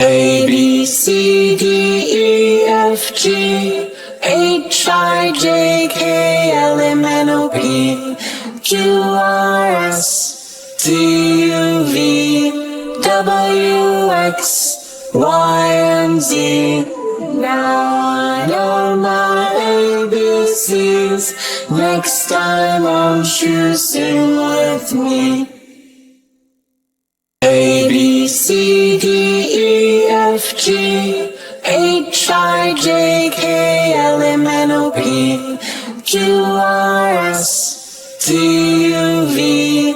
A, B, C, D, E, F, G, H, I, J, K, L, M, N, O, P, Q, R, S, T, U, V, W, X, Y, and Z. Now I know my ABCs. Next time won't you sing with me? A, B, C, D, E, F, G, H, I, J, K, L, M, N, O, P, Q, R, S, T, U, V,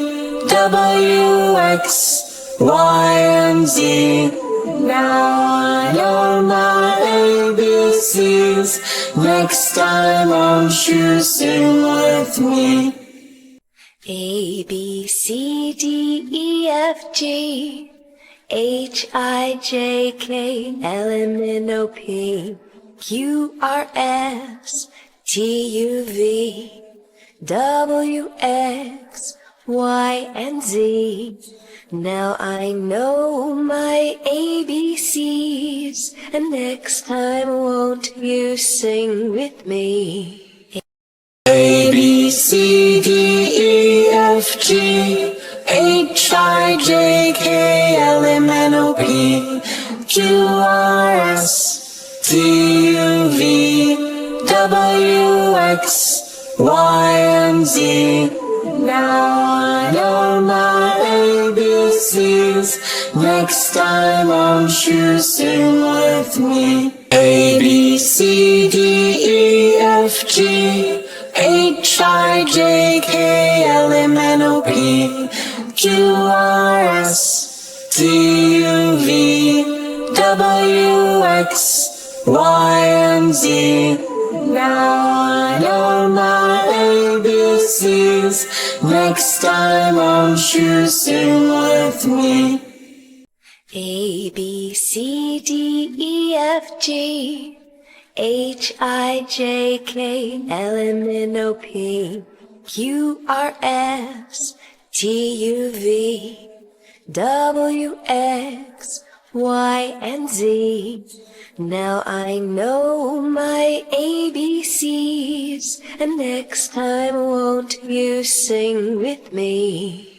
W, X, Y, and Z. Now I know my ABCs. Next time won't you sing with me? A, B, C, D, E, F, G, H, I, J, K, L, M, N, O, P, Q, R, S, T, U, V, W, X, Y, and Z. Now I know my ABCs, and next time won't you sing with me? A, B, C, D, E, F, G, H, I, J, K, L, M, N, O, P, Q, R, S, T, U, V, W, X, Y, and Z. Now I know my ABCs. Next time won't you sing with me? A, B, C, D, E, F, G, H, I, J, K, L, M, N, O, P, Q, R, S, T, U, V, W, X, Y, and Z. Now I know my ABCs. Next time won't you sing with me? A, B, C, D, E, F, G, H, I, J, K, L, M, N, O, P, Q, R, S, T, U, V, W, X, Y, and Z. Now I know my ABCs, and next time won't you sing with me?